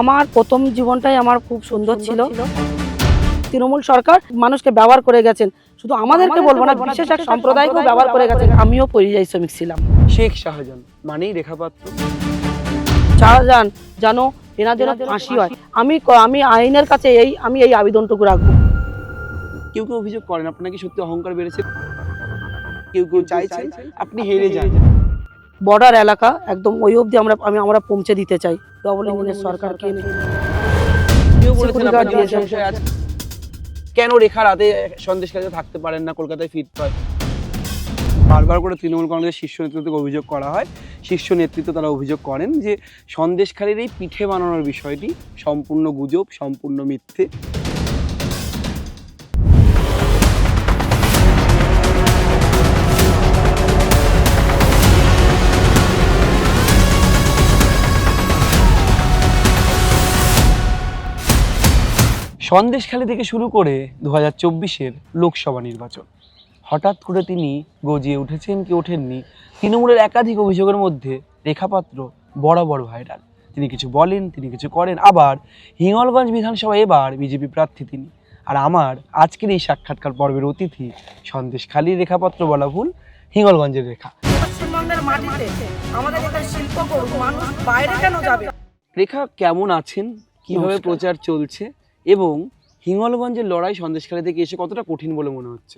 আমার প্রথম জীবনটাই আমার খুব সুন্দর ছিল। তৃণমূল সরকার মানুষকে ব্যবহার করে গেছেন, শুধু আমাদেরকে বলবো না, বিশেষ এক সম্প্রদায়কেও ব্যবহার করে গেছেন। আমিও পরিযায়ী শ্রমিক ছিলাম। শেখ শাহজাহান মানেই রেখাপাত্র। শাহজাহান যেন এনার জন্য ফাঁসি হয়, আমি আইনের কাছে আমি এই আবেদনটুকু রাখবো। কেউ কেউ অভিযোগ করেন আপনার নাকি সত্যি অহংকার বেড়েছে, কেউ কেউ চাইছেন আপনি হেরে যান। বর্ডার এলাকা একদম ওই অবধি আমরা পৌঁছে দিতে চাই ডবল ইঞ্জিনের সরকারকে। কেউ বলেছেন আপনার যে সংশয় আছে, কেন রেখা রাতে সন্দেশখালীতে থাকতে পারেন না, কলকাতায় ফিট হয়। বারবার করে তৃণমূল কংগ্রেসের শীর্ষ নেতৃত্বকে অভিযোগ করা হয়, শীর্ষ নেতৃত্ব তারা অভিযোগ করেন যে সন্দেশখালীর এই পিঠে বানানোর বিষয়টি সম্পূর্ণ গুজব, সম্পূর্ণ মিথ্যে। সন্দেশখালী থেকে শুরু করে 2024-এর লোকসভা নির্বাচন, হঠাৎ করে তিনি গজিয়ে উঠেছেন কি ওঠেননি। তৃণমূলের একাধিক অভিযোগের মধ্যে রেখাপাত্র বরাবর ভাইরাল। তিনি কিছু বলেন, তিনি কিছু করেন। আবার হিঙ্গলগঞ্জ বিধানসভা এবার বিজেপি প্রার্থী তিনি। আর আমার আজকের এই সাক্ষাৎকার পর্বের অতিথি সন্দেশখালীর রেখাপাত্র বলা ভুল, হিঙ্গলগঞ্জের রেখা। পশ্চিমবঙ্গের মাটিতে আমাদের এখানে শিল্প করুক, মানুষ বাইরে কেন যাবে? রেখা কেমন আছেন, কিভাবে প্রচার চলছে এবং হিঙ্গলগঞ্জের লড়াই সন্দেশখালী থেকে এসে কতটা কঠিন বলে মনে হচ্ছে?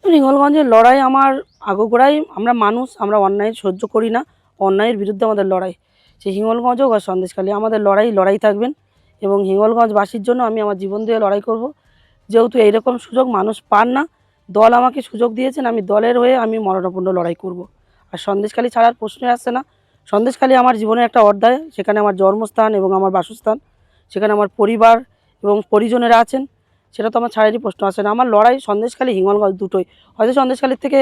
হিঙ্গলগঞ্জের লড়াই আমার আগাগোড়াই, আমরা মানুষ, আমরা অন্যায় সহ্য করি না, অন্যায়ের বিরুদ্ধে আমাদের লড়াই। সেই হিঙ্গলগঞ্জ হোক আর সন্দেশখালী, আমাদের লড়াই থাকবেন। এবং হিঙ্গলগঞ্জবাসীর জন্য আমি আমার জীবন দিয়ে লড়াই করব। যেহেতু এইরকম সুযোগ মানুষ পান না, দল আমাকে সুযোগ দিয়েছেন, আমি দলের হয়ে আমি মরণাপন্ন লড়াই করব। আর সন্দেশখালী ছাড়ার প্রশ্নই আসছে না। সন্দেশখালী আমার জীবনের একটা অধ্যায়, সেখানে আমার জন্মস্থান এবং আমার বাসস্থান, সেখানে আমার পরিবার এবং পরিজনেরা আছেন, সেটা তো আমার ছাড়ারই প্রশ্ন আসে না। আমার লড়াই সন্দেশখালী হিঙ্গলগঞ্জ দুটোই। হয়তো সন্দেশখালীর থেকে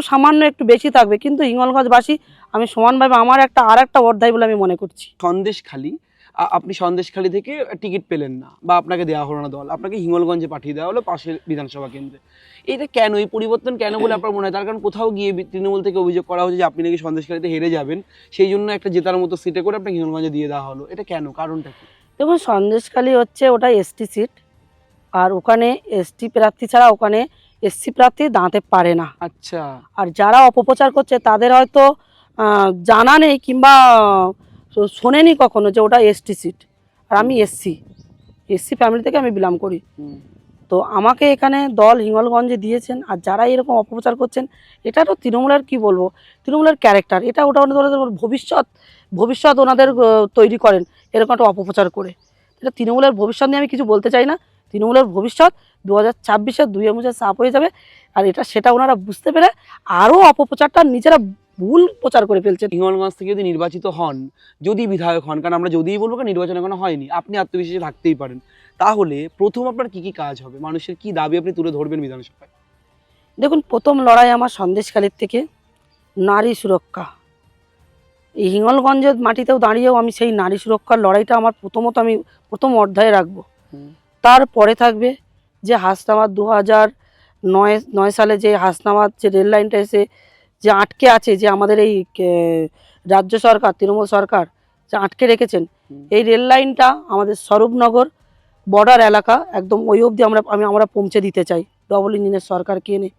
সামান্য একটু বেশি থাকবে, কিন্তু হিঙ্গলগঞ্জবাসী আমি সমানভাবে আমার আর একটা অধ্যায় বলে আমি মনে করছি। সন্দেশখালী, আপনি সন্দেশখালী থেকে টিকিট পেলেন না বা আপনাকে দেওয়া হলো না দল, আপনাকে হিঙ্গলগঞ্জে পাঠিয়ে দেওয়া হলো পাশের বিধানসভা কেন্দ্রে। এটা কেন, এই পরিবর্তন কেন বলে আপনার মনে হয়? তার কারণ কোথাও গিয়ে তৃণমূল থেকে অভিযোগ করা হচ্ছে যে আপনি নাকি সন্দেশখালীতে হেরে যাবেন, সেই জন্য একটা জেতার মতো সিটে করে আপনাকে হিঙ্গলগঞ্জে দিয়ে দেওয়া হলো। এটা কেন, কারণটা কি? দেখুন, সন্দেশখালী হচ্ছে ওটা এসটি সিট, আর ওখানে এসটি প্রার্থী ছাড়া ওখানে এসসি প্রার্থী দাঁড়াতে পারে না। আচ্ছা। আর যারা অপপ্রচার করছে তাদের হয়তো জানা নেই কিংবা শোনেনি কখনো যে ওটা এসটি সিট, আর আমি এসসি ফ্যামিলি থেকে আমি বিলং করি। তো আমাকে এখানে দল হিঙ্গলগঞ্জে দিয়েছেন। আর যারা এরকম অপপ্রচার করছেন, এটা তো তৃণমূলের কি বলবো, তৃণমূলের ক্যারেক্টার, এটা ওটা ওনাদের ভবিষ্যৎ ওনাদের তৈরি করেন এরকম একটা অপপ্রচার করে। এটা তৃণমূলের ভবিষ্যৎ নিয়ে আমি কিছু বলতে চাই না। তৃণমূলের ভবিষ্যৎ 2026-এ দুয়ে মুছে সাপ হয়ে যাবে। আর সেটা ওনারা বুঝতে পেরে আরও অপপ্রচারটা নিজেরা ভুল প্রচার করে ফেলছেন। হিঙ্গলগঞ্জ থেকে যদি নির্বাচিত হন, যদি বিধায়ক হন, কারণ আমরা যদিই বলবো নির্বাচন এখনো হয়নি, আপনি আত্মবিশ্বাসী থাকতেই পারেন, তাহলে প্রথম আপনার কি কি কাজ হবে, মানুষের কি দাবি আপনি তুলে ধরবেন বিধানসভায়? দেখুন, প্রথম লড়াই আমার সন্দেশখালীর থেকে নারী সুরক্ষা। এই হিঙ্গলগঞ্জের মাটিতেও দাঁড়িয়েও আমি সেই নারী সুরক্ষার লড়াইটা আমার আমি প্রথম অধ্যায়ে রাখবো। তারপরে থাকবে যে হাসনাবাদ 2009 সালে যে হাসনাবাদ যে রেল লাইনটা এসে যে আটকে আছে, যে আমাদের এই রাজ্য সরকার, তৃণমূল সরকার যে আটকে রেখেছেন, এই রেল লাইনটা আমাদের স্বরূপনগর বর্ডার এলাকা একদম ওই অবধি আমরা পৌঁছে দিতে চাই ডবল ইঞ্জিনের সরকারকে এনে।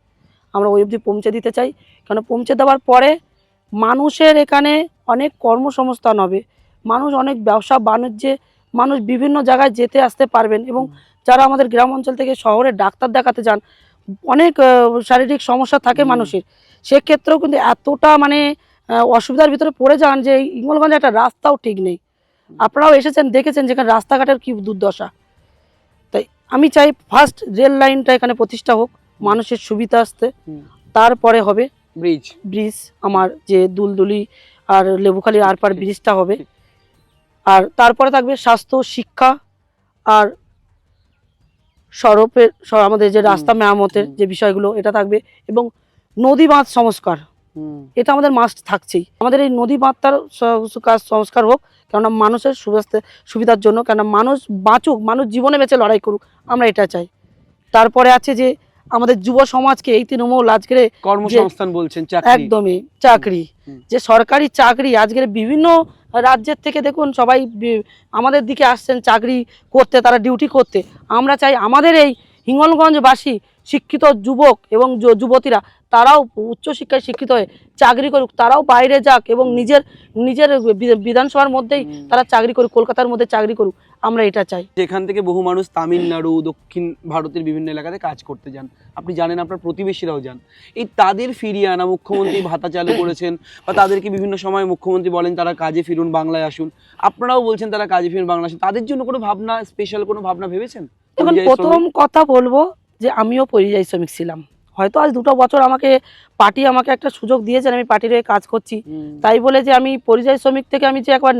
আমরা ওই অবধি পৌঁছে দিতে চাই, কারণ পৌঁছে দেওয়ার পরে মানুষের এখানে অনেক কর্মসংস্থান হবে, মানুষ অনেক ব্যবসা বাণিজ্যে মানুষ বিভিন্ন জায়গায় যেতে আসতে পারবেন। এবং যারা আমাদের গ্রাম অঞ্চল থেকে শহরে ডাক্তার দেখাতে যান, অনেক শারীরিক সমস্যা থাকে মানুষের, সেক্ষেত্রেও কিন্তু এতটা অসুবিধার ভিতরে পড়ে যান যে হিঙ্গলগঞ্জে একটা রাস্তাও ঠিক নেই। আপনারাও এসেছেন, দেখেছেন যেখানে রাস্তাঘাটের কি দুর্দশা। তাই আমি চাই ফার্স্ট রেল লাইনটা এখানে প্রতিষ্ঠা হোক, মানুষের সুবিধা আসতে। তারপরে হবে ব্রিজ, আমার যে দুলদুলি আর লেবুখালীর আরপার ব্রিজটা হবে। আর তারপরে থাকবে স্বাস্থ্য, শিক্ষা আর আমাদের যে রাস্তা মেরামতের যে বিষয়গুলো, এটা থাকবে। এবং নদী বাঁধ সংস্কার, এটা আমাদের মাস্ট থাকছেই। আমাদের এই নদী বাঁধটার কাজ সংস্কার হোক, কেননা মানুষের সুবিধার জন্য, কেননা মানুষ বাঁচুক, মানুষ জীবনে বেঁচে লড়াই করুক, আমরা এটা চাই। তারপরে আছে যে আমাদের যুব সমাজকে এই তৃণমূল আজকে কর্মসংস্থান বলছেন, চাকরি। একদমই চাকরি, যে সরকারি চাকরি আজকের বিভিন্ন রাজ্যের থেকে দেখুন সবাই আমাদের দিকে আসছেন চাকরি করতে, তারা ডিউটি করতে। আমরা চাই আমাদের এই হিঙ্গলগঞ্জবাসী শিক্ষিত যুবক এবং যুবতীরা তারাও উচ্চশিক্ষায় শিক্ষিত হয়ে চাকরি করুক, তারাও বাইরে যাক এবং নিজের নিজের বিধানসভার মধ্যেই তারা চাকরি করুক, কলকাতার মধ্যে চাকরি করুক, আমরা এটা চাই। যেখান থেকে বহু মানুষ তামিলনাড়ু, দক্ষিণ ভারতের বিভিন্ন এলাকাতে কাজ করতে যান, আপনি জানেন, আপনার প্রতিবেশীরাও যান। এই তাদের ফিরিয়ে আনা, মুখ্যমন্ত্রী ভাতা চালু করেছেন, বা তাদেরকে বিভিন্ন সময় মুখ্যমন্ত্রী বলেন তারা কাজে ফিরুন, বাংলায় আসুন, আপনারাও বলছেন তারা কাজে ফিরুন, বাংলায় আসুন, তাদের জন্য কোনো ভাবনা, স্পেশাল কোনো ভাবনা ভেবেছেন? এখন প্রথম কথা বলবো যে আমিও পরিযায়ী শ্রমিক ছিলাম, হয়তো আজ 2 বছর আমাকে পার্টি আমাকে একটা সুযোগ দিয়েছেন, আমি পার্টির হয়ে কাজ করছি, তাই বলে যে আমি পরিযায়ী শ্রমিক থেকে আমি যে একবার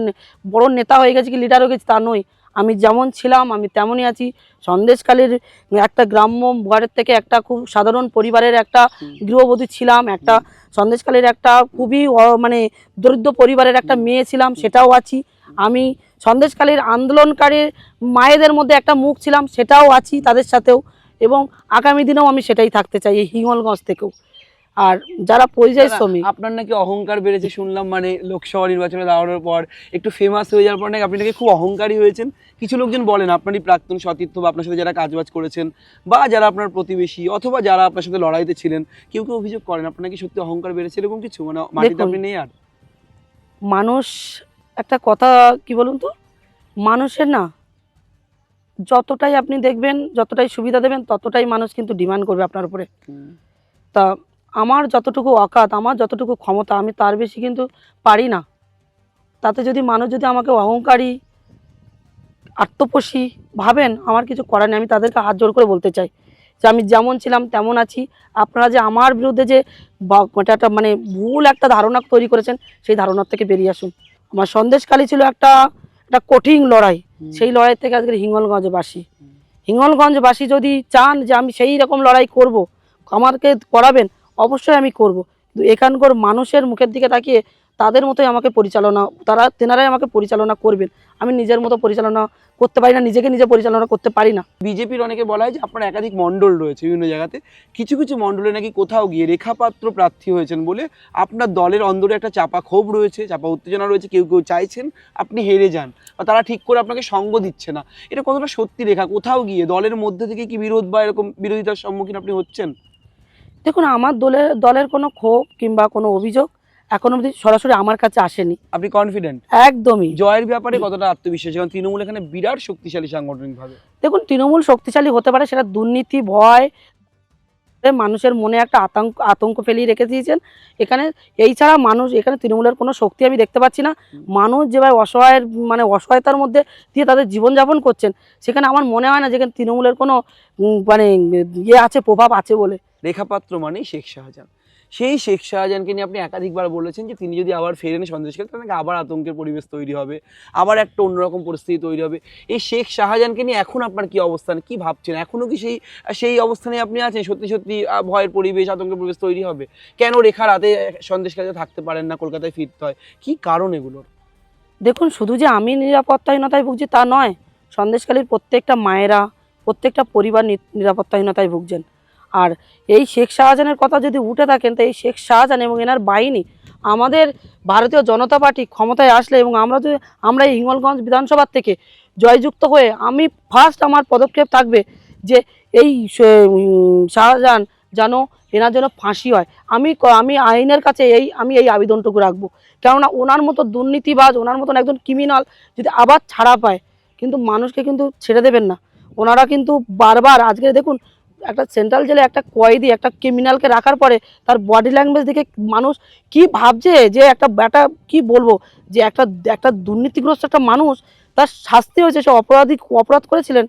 বড় নেতা হয়ে গেছি কি লিডার হয়ে গেছি তা নই। আমি যেমন ছিলাম আমি তেমনই আছি। সন্দেশখালীর একটা গ্রাম্য ঘরের থেকে একটা খুব সাধারণ পরিবারের একটা গৃহবধূ ছিলাম, একটা সন্দেশখালীর একটা খুবই মানে দরিদ্র পরিবারের একটা মেয়ে ছিলাম, সেটাও আছি। আমি সন্দেশখালীর আন্দোলনকারী মায়েদের মধ্যে একটা মুখ ছিলাম, সেটাও আছি তাদের সাথেও, এবং আগামী দিনেও আমি সেটাই থাকতে চাই এই হিঙ্গলগঞ্জ থেকেও। আর যারা পরিযায়ী শ্রমিক, আপনার নাকি অহংকার বেড়েছে শুনলাম, মানে লোকসভা নির্বাচনে দাঁড়ানোর পর একটু ফেমাস হয়ে যাওয়ার পর নাকি আপনি নাকি খুব অহংকারী হয়েছেন। কিছু লোকজন বলেন আপনারই প্রাক্তন সতীর্থ বা আপনার সাথে যারা কাজবাজ করেছেন বা যারা আপনার প্রতিবেশী অথবা যারা আপনার সাথে লড়াইতে ছিলেন, কেউ কেউ অভিযোগ করেন আপনার নাকি সত্যি অহংকার বেড়েছে, এরকম কিছু, মানে মাটিতে আপনি নেই আর? মানুষ একটা কথা কি বলুন তো, মানুষের না যতটাই আপনি দেখবেন, যতটাই সুবিধা দেবেন, ততটাই মানুষ কিন্তু ডিমান্ড করবে আপনার উপরে। তা আমার যতটুকু অকাত, আমার যতটুকু ক্ষমতা, আমি তার বেশি কিন্তু পারি না। তাতে যদি মানুষ যদি আমাকে অহংকারী, আত্মপোষী ভাবেন, আমার কিছু করার নেই। আমি তাদেরকে হাত জোড় করে বলতে চাই যে আমি যেমন ছিলাম তেমন আছি। আপনারা যে আমার বিরুদ্ধে যে একটা মানে ভুল একটা ধারণা তৈরি করেছেন, সেই ধারণার থেকে বেরিয়ে আসুন। আমার সন্দেশখালী ছিল একটা কঠিন লড়াই, সেই লড়াই থেকে আজকের হিঙ্গলগঞ্জবাসী, হিঙ্গলগঞ্জবাসী যদি চান যে আমি সেই রকম লড়াই করব, আমাকে করাবেন, অবশ্যই আমি করব। কিন্তু এখানকার মানুষের মুখের দিকে তাকিয়ে তাদের মতোই আমাকে পরিচালনা, তেনারাই আমাকে পরিচালনা করবেন। আমি নিজের মতো পরিচালনা করতে পারি না, নিজেকে নিজে পরিচালনা করতে পারি না। বিজেপির অনেকে বলা হয় যে আপনার একাধিক মণ্ডল রয়েছে বিভিন্ন জায়গাতে, কিছু কিছু মণ্ডলে নাকি কোথাও গিয়ে রেখাপাত্র প্রার্থী হয়েছেন বলে আপনার দলের অন্দরে একটা চাপা ক্ষোভ রয়েছে, চাপা উত্তেজনা রয়েছে, কেউ কেউ চাইছেন আপনি হেরে যান বা তারা ঠিক করে আপনাকে সঙ্গ দিচ্ছে না। এটা কতটা সত্যি? রেখা কোথাও গিয়ে দলের মধ্যে থেকে কি বিরোধ বা এরকম বিরোধিতার সম্মুখীন আপনি হচ্ছেন? দেখুন, আমার দলের কোনো ক্ষোভ কিংবা কোনো অভিযোগ এখনো অবধি সরাসরি আমার কাছে আসেনি। আপনি কনফিডেন্ট একদমই জয়ের ব্যাপারে? কতটা আত্মবিশ্বাসী? কারণ তৃণমূল এখানে বিরাট শক্তিশালী সাংগঠনিকভাবে। দেখুন, তৃণমূল শক্তিশালী হতে পারে, সেটা দুর্নীতি ভয় মানুষের মনে একটা আতঙ্ক ফেলিয়ে রেখে দিয়েছেন এখানে। এই ছাড়া মানুষ এখানে তৃণমূলের কোনো শক্তি আমি দেখতে পাচ্ছি না। মানুষ যেভাবে অসহায়তার মধ্যে দিয়ে তাদের জীবনযাপন করছেন, সেখানে আমার মনে হয় না যেখানে তৃণমূলের কোনো মানে ইয়ে আছে, প্রভাব আছে বলে। রেখাপাত্র মানেই শেখ শাহজাহান। সেই শেখ শাহজাহানকে নিয়ে আপনি একাধিকবার বলেছেন যে তিনি যদি আবার ফেরেন সন্দেশখালী, তাহলে আবার আতঙ্কের পরিবেশ তৈরি হবে, আবার একটা অন্যরকম পরিস্থিতি তৈরি হবে। এই শেখ শাহজাহানকে নিয়ে এখন আপনার কি অবস্থান, কি ভাবছেন? এখনও কি সেই অবস্থানে আপনি আছেন? সত্যি সত্যি ভয়ের পরিবেশ, আতঙ্কের পরিবেশ তৈরি হবে? কেন রেখা রাতে সন্দেশখালীতে থাকতে পারেন না, কলকাতায় ফিরতে হয়? কি কারণ এগুলোর? দেখুন, শুধু যে আমি নিরাপত্তাহীনতায় ভুগছি তা নয়, সন্দেশখালীর প্রত্যেকটা মায়েরা, প্রত্যেকটা পরিবার নিরাপত্তাহীনতায় ভুগছেন। আর এই শেখ শাহজাহানের কথা যদি উঠে থাকেন, তো এই শেখ শাহজাহান এবং এনার বাহিনী আমাদের ভারতীয় জনতা পার্টি ক্ষমতায় আসলে এবং আমরা এই হিঙ্গলগঞ্জ বিধানসভার থেকে জয়যুক্ত হয়ে আমি ফার্স্ট আমার পদক্ষেপ থাকবে যে এই শাহজাহান যেন এনার জন্য ফাঁসি হয়। আমি আইনের কাছে আমি এই আবেদনটুকু রাখবো। কেননা ওনার মতো দুর্নীতিবাজ, ওনার মতন একজন ক্রিমিনাল যদি আবার ছাড়া পায়, কিন্তু মানুষকে কিন্তু ছেড়ে দেবেন না। ওনারা কিন্তু বারবার, আজকে দেখুন একটা সেন্ট্রাল জেলে একটা কয়েদি, একটা ক্রিমিনালকে রাখার পরে তার বডি ল্যাঙ্গুয়েজ দেখে মানুষ কি ভাবছে যে একটা কি বলবো, যে একটা দুর্নীতিগ্রস্ত একটা মানুষ, তার শাস্তি হয়েছে, সে অপরাধ করেছিলেন,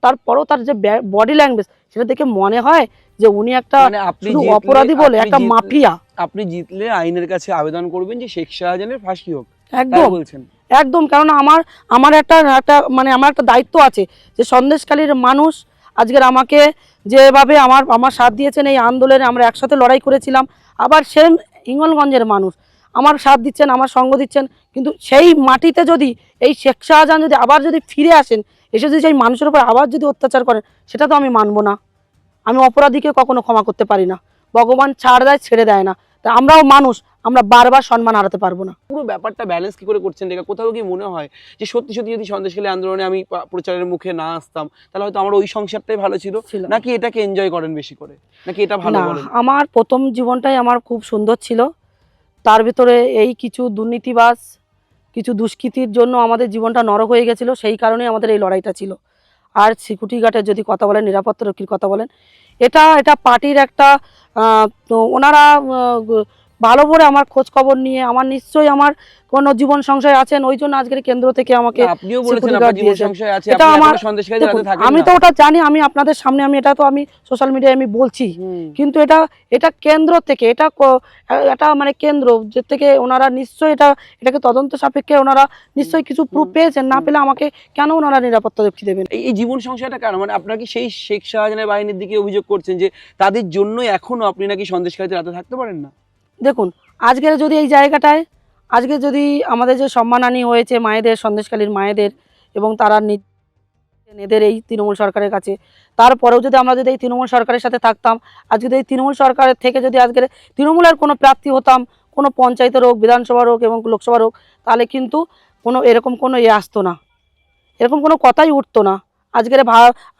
তারপরও তার যে বডি ল্যাঙ্গুয়েজ, সেটা দেখে মনে হয় যে উনি একটা শুধু অপরাধী বলে একটা মাফিয়া। আপনি জিতলে আইনের কাছে আবেদন করবেন যে শেখ শাহজাহানের ফাঁসি হোক, একদম বলছেন? একদম, কেননা আমার একটা মানে আমার একটা দায়িত্ব আছে যে সন্দেশখালীর মানুষ আজকের আমাকে যেভাবে আমার সাথ দিয়েছেন এই আন্দোলনে, আমরা একসাথে লড়াই করেছিলাম, আবার সেম হিঙ্গলগঞ্জের মানুষ আমার সাথ দিচ্ছেন, আমার সঙ্গ দিচ্ছেন। কিন্তু সেই মাটিতে যদি এই শেখ শাহজাহান যদি আবার যদি ফিরে আসেন, এসে যদি সেই মানুষের উপর আবার যদি অত্যাচার করেন, সেটা তো আমি মানব না। আমি অপরাধীকে কখনো ক্ষমা করতে পারি না। ভগবান ছাড় দেয়, ছেড়ে দেয় না। তা আমরাও মানুষ, আমরা বারবার সম্মান হারাতে পারবো না। পুরো ব্যাপারটা ব্যালেন্স কি করে করছেন রেখা? কোথাও কি মনে হয় যে সত্যি সত্যি যদি সন্দেশখালী আন্দোলনে আমি প্রচারের মুখে না আসতাম তাহলে হয়তো আমার ওই সংসারটাই ভালো ছিল, নাকি এটাকে এনজয় করেন বেশি করে, নাকি এটা ভালো না, বলেন? আমার প্রথম জীবনটাই আমার খুব সুন্দর ছিল। তার ভিতরে এই কিছু দুর্নীতিবাজ, কিছু দুষ্কৃতির জন্য আমাদের জীবনটা নরক হয়ে গেছিল। সেই কারণেই আমাদের এই লড়াইটা ছিল। আর সিকিউরিটি গার্ডের যদি কথা বলেন, নিরাপত্তা রক্ষীর কথা বলেন, এটা এটা পার্টির একটা তো ওনারা ভালো করে আমার খোঁজ খবর নিয়ে, আমার নিশ্চয়ই আমার কোনো জীবন সংশয় আছেন, ওই জন্য আজকের কেন্দ্র থেকে আমাকে আপনিও বলেছেন security আপনার guard জীবন দিয়েছেন। সংশয় আছে, এটা আপনি আমার এখনো সন্দেশখালী দেখুন, রাতে থাকেন আমি না। তো ওটা জানি, আমি আপনাদের সামনে আমি এটা তো আমি সোশ্যাল মিডিয়ায় আমি বলছি, কিন্তু এটা এটা কেন্দ্র থেকে, এটা মানে কেন্দ্র যে থেকে ওনারা নিশ্চয়ই এটাকে তদন্ত সাপেক্ষে ওনারা নিশ্চয়ই কিছু প্রুফ পেয়েছেন, না পেলে আমাকে কেন ওনারা নিরাপত্তা রক্ষী দেবেন? এই জীবন সংশয়টা কেন? মানে আপনারা কি সেই শেখ শাহজাহানের বাহিনীর দিকে অভিযোগ করছেন যে তাদের জন্যই এখনো আপনি নাকি সন্দেশখালীতে রাতে থাকতে পারেন না? দেখুন, আজকের যদি এই জায়গাটায়, আজকে যদি আমাদের যে সম্মানহানি হয়েছে মায়েদের, সন্দেশখালীর মায়েদের, এবং তারা এদের এই তৃণমূল সরকারের কাছে, তারপরেও যদি আমরা যদি এই তৃণমূল সরকারের সাথে থাকতাম, আজকে যদি এই তৃণমূল সরকারের থেকে যদি আজকের তৃণমূলের কোনো প্রার্থী হতাম, কোনো পঞ্চায়েতের হোক, বিধানসভার হোক এবং লোকসভার হোক, তাহলে কিন্তু কোনো এরকম কোনো আসতো না, এরকম কোনো কথাই উঠতো না। আজকের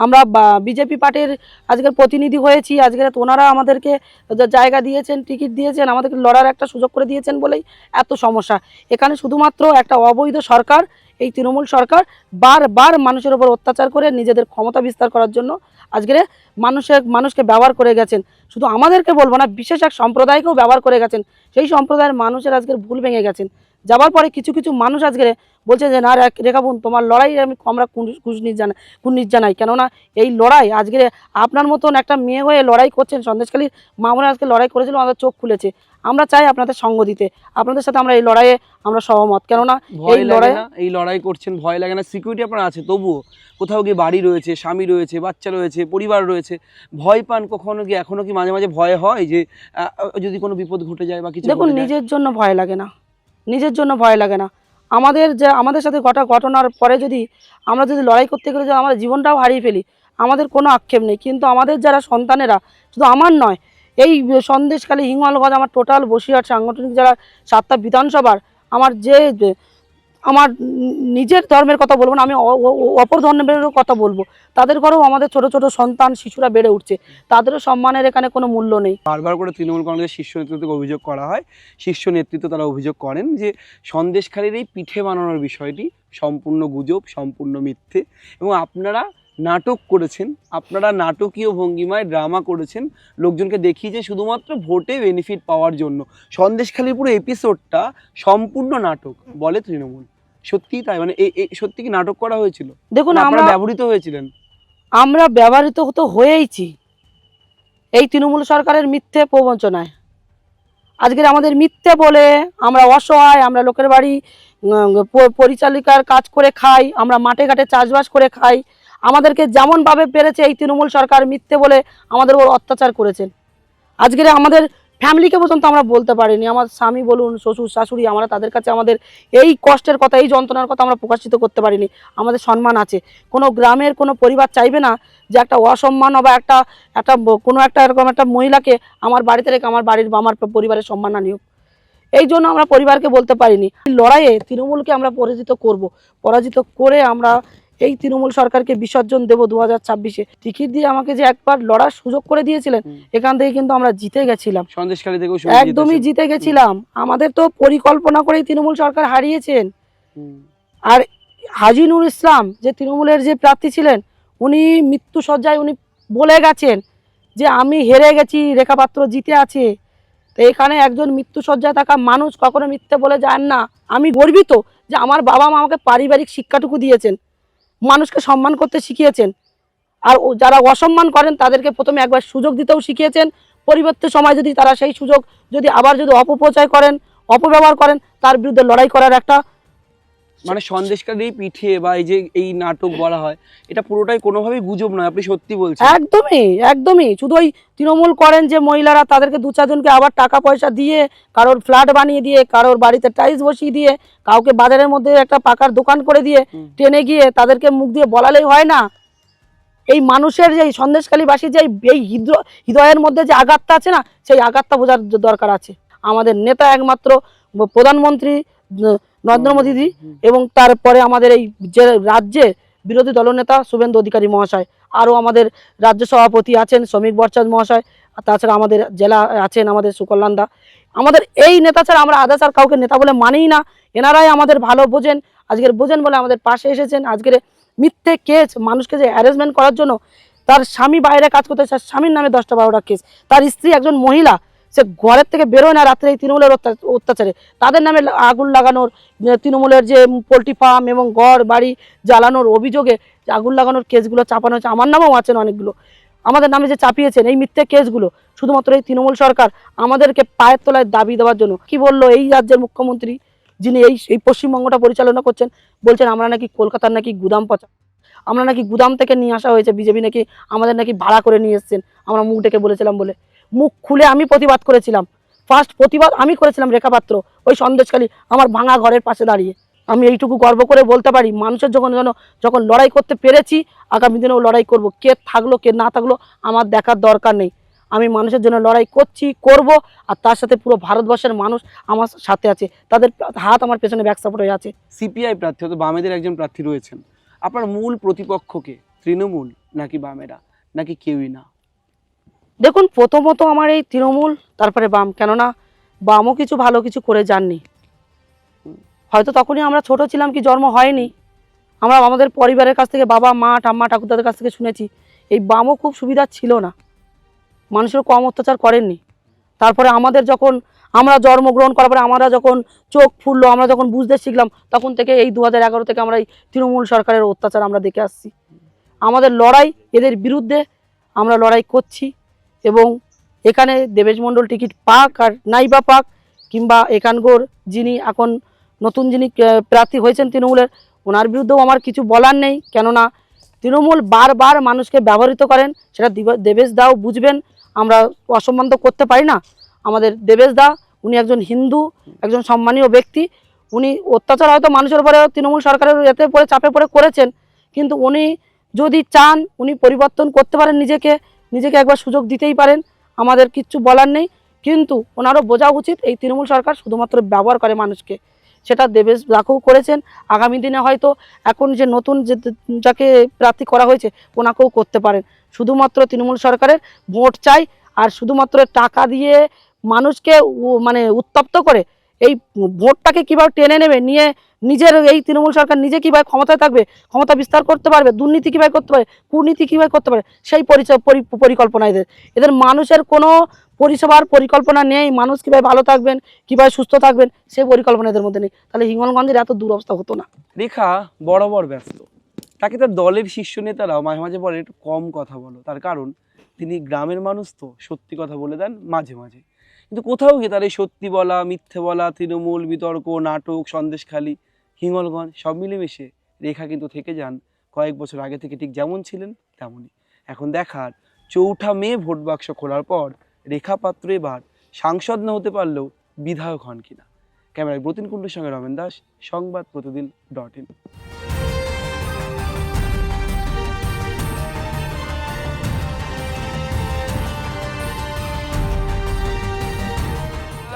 আমরা বিজেপি পার্টির আজকের প্রতিনিধি হয়েছি, আজকের ওনারা আমাদেরকে জায়গা দিয়েছেন, টিকিট দিয়েছেন, আমাদেরকে লড়ার একটা সুযোগ করে দিয়েছেন বলেই এত সমস্যা। এখানে শুধুমাত্র একটা অবৈধ সরকার, এই তৃণমূল সরকার বারবার মানুষের উপর অত্যাচার করে নিজেদের ক্ষমতা বিস্তার করার জন্য আজকের মানুষকে ব্যবহার করে গেছেন। শুধু আমাদেরকে বলবো না, বিশেষ এক সম্প্রদায়কেও ব্যবহার করে গেছেন। সেই সম্প্রদায়ের মানুষের আজকের ভুল ভেঙে গেছেন। যাওয়ার পরে কিছু কিছু মানুষ আজকে বলছে যে না রেখা বোন, তোমার লড়াই আমরা কুর্নিশ জানাই, কেননা এই লড়াই আজকে আপনার মতন একটা মেয়ে হয়ে লড়াই করছেন, সন্দেশখালীর মামুনা আজকে লড়াই করেছিল, আমাদের চোখ খুলেছে। আমরা চাই আপনাদের সঙ্গ দিতে, আপনাদের সাথে আমরা এই লড়াইয়ে আমরা সহমত। কেননা এই লড়াই করছেন, ভয় লাগে না? সিকিউরিটি আপনার আছে, তবুও কোথাও গিয়ে বাড়ি রয়েছে, স্বামী রয়েছে, বাচ্চা রয়েছে, পরিবার রয়েছে, ভয় পান কখনো কি? এখনো কি মাঝে মাঝে ভয় হয় যে যদি কোনো বিপদ ঘটে যায় বা কিছু? দেখুন, নিজের জন্য ভয় লাগে না, নিজের জন্য ভয় লাগে না। আমাদের সাথে ঘটনার পরে যদি আমরা যদি লড়াই করতে গেলে যদি আমার জীবনটাও হারিয়ে ফেলি, আমাদের কোনো আক্ষেপ নেই। কিন্তু আমাদের যারা সন্তানেরা, শুধু আমার নয়, এই সন্দেশখালী, হিঙ্গলগঞ্জ, আমার টোটাল বসিরহাট সাংগঠনিক যারা 7টা বিধানসভার, আমার আমার নিজের ধর্মের কথা বলবো না, আমি অপর ধর্মেরও কথা বলবো, তাদের ঘরেও আমাদের ছোট ছোট সন্তান শিশুরা বেড়ে উঠছে, তাদেরও সম্মানের এখানে কোনো মূল্য নেই। বারবার করে তৃণমূল কংগ্রেসের শীর্ষ নেতৃত্বকে অভিযোগ করা হয়, শীর্ষ নেতৃত্ব তারা অভিযোগ করেন যে সন্দেশখালীর এই পিঠে বানানোর বিষয়টি সম্পূর্ণ গুজব, সম্পূর্ণ মিথ্যে, এবং আপনারা নাটক করেছেন, আপনারা নাটকীয় ভঙ্গিমায় ড্রামা করেছেন, লোকজনকে দেখিয়ে যে শুধুমাত্র ভোটে বেনিফিট পাওয়ার জন্য। সন্দেশখালীর পুরো এপিসোডটা সম্পূর্ণ নাটক বলে তৃণমূল। সত্যিই তাই? মানে সত্যি কি নাটক করা হয়েছিল? দেখুন, আমরা ব্যবহৃত হয়েছিলেন? আমরা ব্যবহৃত তো হয়েইছি এই তৃণমূল সরকারের মিথ্যে প্রবঞ্চনায়। আজকের আমাদের মিথ্যে বলে আমরা অসহায়, আমরা লোকের বাড়ি পরিচালিকার কাজ করে খাই, আমরা মাঠে ঘাটে চাষবাস করে খাই। আমাদেরকে যেমনভাবে পেরেছে এই তৃণমূল সরকার মিথ্যে বলে আমাদের ওপর অত্যাচার করেছেন। আজকের আমাদের ফ্যামিলিকে পর্যন্ত আমরা বলতে পারিনি, আমার স্বামী বলুন, শ্বশুর শাশুড়ি, আমরা তাদের কাছে আমাদের এই কষ্টের কথা, এই যন্ত্রণার কথা আমরা প্রকাশিত করতে পারিনি। আমাদের সম্মান আছে, কোনো গ্রামের কোনো পরিবার চাইবে না যে একটা অসম্মান বা একটা কোনো একটা এরকম একটা মহিলাকে আমার বাড়িতে রেখে আমার পরিবারের সম্মান না নিয়োগ। এই জন্য আমরা পরিবারকে বলতে পারিনি। লড়াইয়ে তৃণমূলকে আমরা পরাজিত করে আমরা এই তৃণমূল সরকারকে বিসর্জন দেব 2026-এ। টিকিট দিয়ে আমাকে যে একবার লড়ার সুযোগ করে দিয়েছিলেন, এখান থেকে কিন্তু আমরা জিতে গেছিলাম, সন্দেশখালী থেকেও একদমই জিতে গেছিলাম। আমাদের তো পরিকল্পনা করেই তৃণমূল সরকার হারিয়েছেন। আর হাজী নুর ইসলাম যে তৃণমূলের যে প্রার্থী ছিলেন, উনি মৃত্যুসজ্জায় উনি বলে গেছেন যে আমি হেরে গেছি, রেখা পাত্র জিতে আছে। তো এখানে একজন মৃত্যুসজ্জায় থাকা মানুষ কখনো মিথ্যে বলে যান না। আমি গর্বিত যে আমার বাবা মা আমাকে পারিবারিক শিক্ষাটুকু দিয়েছেন, মানুষকে সম্মান করতে শিখিয়েছেন। আর যারা অসম্মান করেন তাদেরকে প্রথমে একবার সুযোগ দিতেও শিখিয়েছেন। পরিবর্তে সময় যদি তারা সেই সুযোগ যদি অপপ্রচার করেন, অপব্যবহার করেন, তার বিরুদ্ধে লড়াই করার একটা, মানে সন্দেশখালী পিঠে বা এই যে এই নাটক বলা হয়, এটা পুরোটাই কোনোভাবেই গুজব নয়, আপনি সত্যি বলছেন? একদমই শুধু ওই তৃণমূল করেন যে মহিলারা, তাদেরকে 2-4 জনকে আবার টাকা পয়সা দিয়ে, কারোর ফ্ল্যাট বানিয়ে দিয়ে, কারোর বাড়িতে টাইলস বসিয়ে দিয়ে, কাউকে বাজারের মধ্যে একটা পাকার দোকান করে দিয়ে টেনে গিয়ে তাদেরকে মুখ দিয়ে বলালেই হয় না। এই মানুষের যে এই সন্দেশখালীবাসীর যে এই হৃদয়ের মধ্যে যে আঘাতটা আছে না, সেই আঘাতটা বোঝার দরকার আছে। আমাদের নেতা একমাত্র প্রধানমন্ত্রী নরেন্দ্র মোদীজি, এবং তারপরে আমাদের এই যে রাজ্যে বিরোধী দলনেতা শুভেন্দু অধিকারী মহাশয়, আরও আমাদের রাজ্য সভাপতি আছেন শ্রমিক বরচাঁদ মহাশয়, আর তাছাড়া আমাদের জেলা আছেন আমাদের সুকল্যাণ দা। আমাদের এই নেতা ছাড়া আমরা আদার্স আর কাউকে নেতা বলে মানিই না। এনারাই আমাদের ভালো বোঝেন, আজকের বোঝেন বলে আমাদের পাশে এসেছেন। আজকের মিথ্যে কেস মানুষকে যে অ্যারেঞ্জমেন্ট করার জন্য, তার স্বামী বাইরে কাজ করতে, স্বামীর নামে 10টা 12টা কেস, তার স্ত্রী একজন মহিলা, সে ঘরের থেকে বেরোয় না রাত্রে এই তৃণমূলের অত্যাচারে, তাদের নামে আগুন লাগানোর, তৃণমূলের যে পোলট্রি ফার্ম এবং ঘর বাড়ি জ্বালানোর অভিযোগে যে আগুন লাগানোর কেসগুলো চাপানো হয়েছে। আমার নামেও আছেন অনেকগুলো, আমাদের নামে যে চাপিয়েছেন এই মিথ্যে কেসগুলো শুধুমাত্র এই তৃণমূল সরকার আমাদেরকে পায়ের তলায় দাবি দেওয়ার জন্য। কি বললো এই রাজ্যের মুখ্যমন্ত্রী, যিনি এই পশ্চিমবঙ্গটা পরিচালনা করছেন, বলছেন আমরা নাকি কলকাতার নাকি গুদাম পচা, আমরা নাকি গুদাম থেকে নিয়ে আসা হয়েছে, বিজেপি নাকি আমাদের নাকি ভাড়া করে নিয়ে এসছেন, আমরা মুখ ডেকে বলেছিলাম বলে। মুখ খুলে আমি প্রতিবাদ করেছিলাম, ফার্স্ট প্রতিবাদ আমি করেছিলাম রেখাপাত্র, ওই সন্দেশখালী আমার ভাঙা ঘরের পাশে দাঁড়িয়ে। আমি এইটুকু গর্ব করে বলতে পারি, মানুষের যখন লড়াই করতে পেরেছি, আগামী দিনেও লড়াই করব। কে থাকলো কে না থাকলো আমার দেখার দরকার নেই, আমি মানুষের জন্য লড়াই করছি, করব। আর তার সাথে পুরো ভারতবর্ষের মানুষ আমার সাথে আছে, তাদের হাত আমার পেছনে ব্যাক সাপোর্ট হয়ে আছে। সিপিআই প্রার্থী, হয়তো বামেদের একজন প্রার্থী রয়েছেন, আপনার মূল প্রতিপক্ষকে তৃণমূল নাকি বামেরা নাকি কেউই না? দেখুন, প্রথমত আমার এই তৃণমূল, তারপরে বাম, কেননা বামও কিছু ভালো কিছু করে যাননি। হয়তো তখনই আমরা ছোট ছিলাম, কি জন্ম হয়নি, আমরা আমাদের পরিবারের কাছ থেকে, বাবা মা ঠাম্মা ঠাকুরদাদের কাছ থেকে শুনেছি এই বামও খুব সুবিধা ছিল না, মানুষের কম অত্যাচার করেননি। তারপরে আমাদের যখন আমরা জন্মগ্রহণ করার পরে আমরা যখন চোখ ফুললো, আমরা যখন বুঝতে শিখলাম, তখন থেকে এই 2011 থেকে আমরা এই তৃণমূল সরকারের অত্যাচার আমরা দেখে আসছি। আমাদের লড়াই এদের বিরুদ্ধে, আমরা লড়াই করছি। এবং এখানে দেবেশ মণ্ডল টিকিট পাক আর নাই বা পাক, কিংবা এখানকার যিনি এখন নতুন যিনি প্রার্থী হয়েছেন তৃণমূলের, ওনার বিরুদ্ধেও আমার কিছু বলার নেই, কেননা তৃণমূল বারবার মানুষকে ব্যবহৃত করেন, সেটা দেবেশ দাও বুঝবেন। আমরা অসম্মান তো করতে পারি না। আমাদের দেবেশ দা, উনি একজন হিন্দু, একজন সম্মানীয় ব্যক্তি, উনি অত্যাচার হয়তো মানুষের উপরে তৃণমূল সরকারের এতে পরে চাপে পড়ে করেছেন, কিন্তু উনি যদি চান উনি পরিবর্তন করতে পারেন, নিজেকে একবার সুযোগ দিতেই পারেন, আমাদের কিচ্ছু বলার নেই। কিন্তু ওনারও বোঝা উচিত এই তৃণমূল সরকার শুধুমাত্র ব্যবহার করে মানুষকে, সেটা দেবেশ দাকেও করেছেন, আগামী দিনে হয়তো এখন যে নতুন যাকে প্রার্থী করা হয়েছে ওনাকেও করতে পারেন। শুধুমাত্র তৃণমূল সরকারের ভোট চাই, আর শুধুমাত্র টাকা দিয়ে মানুষকে মানে উত্তপ্ত করে এই ভোটটাকে কীভাবে টেনে নেবে, নিয়ে নিজের এই তৃণমূল সরকার নিজে কীভাবে ক্ষমতায় থাকবে, ক্ষমতা বিস্তার করতে পারবে, দুর্নীতি কীভাবে করতে পারে, কুর্নীতি কীভাবে করতে পারে, সেই পরিকল্পনা এদের মানুষের কোনো পরিষেবার পরিকল্পনা নেই। মানুষ কীভাবে ভালো থাকবেন, কীভাবে সুস্থ থাকবেন, সেই পরিকল্পনা এদের মধ্যে নেই। তাহলে হিঙ্গলগঞ্জের এত দুরবস্থা হতো না। রেখা বরাবর ব্যস্ত, তাকে তার দলের শীর্ষ নেতারাও মাঝে মাঝে বলে একটু কম কথা বলো, তার কারণ তিনি গ্রামের মানুষ তো সত্যি কথা বলে দেন মাঝে মাঝে। কিন্তু কোথাও গিয়ে তার এই সত্যি বলা, মিথ্যে বলা, তৃণমূল, বিতর্ক, নাটক, সন্দেশখালী, হিঙ্গলগঞ্জ সব মিলেমিশে রেখা কিন্তু থেকে যান কয়েক বছর আগে থেকে ঠিক যেমন ছিলেন তেমনই। এখন দেখার 4 মে ভোট বাক্স খোলার পর রেখা পাত্র এবার সাংসদ না হতে পারলেও বিধায়ক হন কিনা। ক্যামেরায় ব্রতিন কুণ্ডুর সঙ্গে রমেন দাস, সংবাদ প্রতিদিন.in।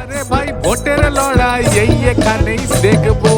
আরে ভাই ভোটের লড়াই এই এখানেই দেখবো।